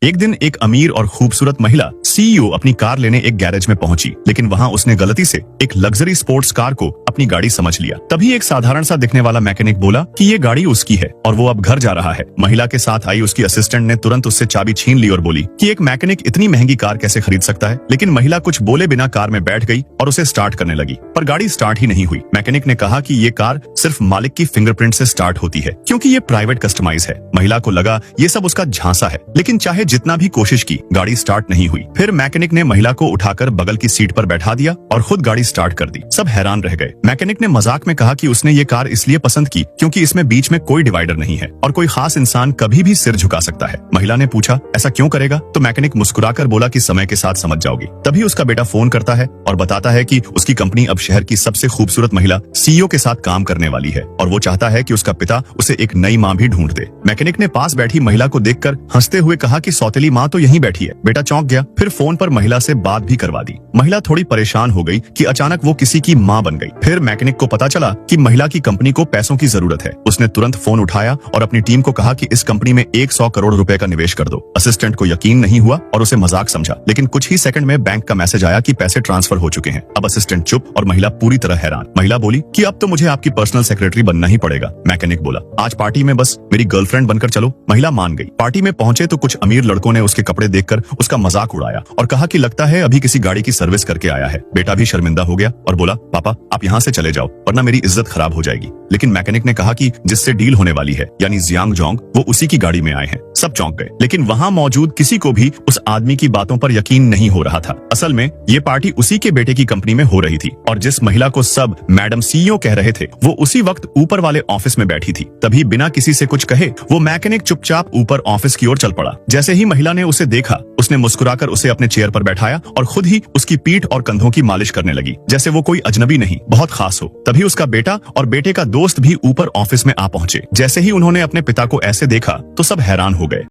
एक दिन एक अमीर और खूबसूरत महिला सीईओ अपनी कार लेने एक गैरेज में पहुंची, लेकिन वहां उसने गलती से एक लग्जरी स्पोर्ट्स कार को अपनी गाड़ी समझ लिया। तभी एक साधारण सा दिखने वाला मैकेनिक बोला कि ये गाड़ी उसकी है और वो अब घर जा रहा है। महिला के साथ आई उसकी असिस्टेंट ने तुरंत उससे चाबी छीन ली और बोली कि एक मैकेनिक इतनी महंगी कार कैसे खरीद सकता है। लेकिन महिला कुछ बोले बिना कार में बैठ गई और उसे स्टार्ट करने लगी, पर गाड़ी स्टार्ट ही नहीं हुई। मैकेनिक ने कहा कि ये कार सिर्फ मालिक की फिंगरप्रिंट से स्टार्ट होती है, क्योंकि ये प्राइवेट कस्टमाइज है। महिला को लगा ये सब उसका झांसा है, लेकिन चाहे जितना भी कोशिश की, गाड़ी स्टार्ट नहीं हुई। फिर मैकेनिक ने महिला को उठाकर बगल की सीट पर बैठा दिया और खुद गाड़ी स्टार्ट कर दी। सब हैरान रह गए। मैकेनिक ने मजाक में कहा कि उसने ये कार इसलिए पसंद की क्योंकि इसमें बीच में कोई डिवाइडर नहीं है और कोई खास इंसान कभी भी सिर झुका सकता है। महिला ने पूछा ऐसा क्यों करेगा, तो मैकेनिक मुस्कुराकर बोला कि समय के साथ समझ जाओगी। तभी उसका बेटा फोन करता है और बताता है कि उसकी कंपनी अब शहर की सबसे खूबसूरत महिला सीईओ के साथ काम करने वाली है और वो चाहता है कि उसका पिता उसे एक नई माँ भी ढूंढ दे। मैकेनिक ने पास बैठी महिला को देखकर हंसते हुए कहा कि सौतेली माँ तो यहीं बैठी है। बेटा चौंक गया, फिर फोन पर महिला से बात भी करवा दी। महिला थोड़ी परेशान हो गई कि अचानक वो किसी की माँ बन गई। फिर मैकेनिक को पता चला कि महिला की कंपनी को पैसों की जरूरत है। उसने तुरंत फोन उठाया और अपनी टीम को कहा कि इस कंपनी में 100 करोड़ रुपए का निवेश कर दो। असिस्टेंट को यकीन नहीं हुआ और उसे मजाक समझा, लेकिन कुछ ही सेकंड में बैंक का मैसेज आया कि पैसे ट्रांसफर हो चुके हैं। अब असिस्टेंट चुप और महिला पूरी तरह हैरान। महिला बोली कि अब तो मुझे आपकी पर्सनल सेक्रेटरी बनना ही पड़ेगा। मैकेनिक बोला आज पार्टी में बस मेरी गर्लफ्रेंड बनकर चलो। महिला मान गई। पार्टी में पहुंचे तो कुछ अमीर लड़कों ने उसके कपड़े देखकर उसका मजाक उड़ाया और कहा कि लगता है अभी किसी गाड़ी की सर्विस करके आया है। बेटा भी शर्मिंदा हो गया और बोला पापा आप यहाँ से चले जाओ वरना मेरी इज्जत खराब हो जाएगी। लेकिन मैकेनिक ने कहा कि जिससे डील होने वाली है यानी जियांग जोंग, वो उसी की गाड़ी में आए हैं। सब चौंक गए, लेकिन वहां मौजूद किसी को भी उस आदमी की बातों पर यकीन नहीं हो रहा था। असल में ये पार्टी उसी के बेटे की कंपनी में हो रही थी और जिस महिला को सब मैडम सीईओ कह रहे थे वो उसी वक्त ऊपर वाले ऑफिस में बैठी थी। तभी बिना किसी से कुछ कहे वो मैकेनिक चुपचाप ऊपर ऑफिस की ओर चल पड़ा। जैसे ही महिला ने उसे देखा, उसने मुस्कुराकर उसे अपने चेयर पर बैठाया और खुद ही उसकी पीठ और कंधों की मालिश करने लगी, जैसे वो कोई अजनबी नहीं, बहुत खास हो। तभी उसका बेटा और बेटे का दोस्त भी ऊपर ऑफिस में आ पहुंचे। जैसे ही उन्होंने अपने पिता को ऐसे देखा तो सब हैरान हो गए।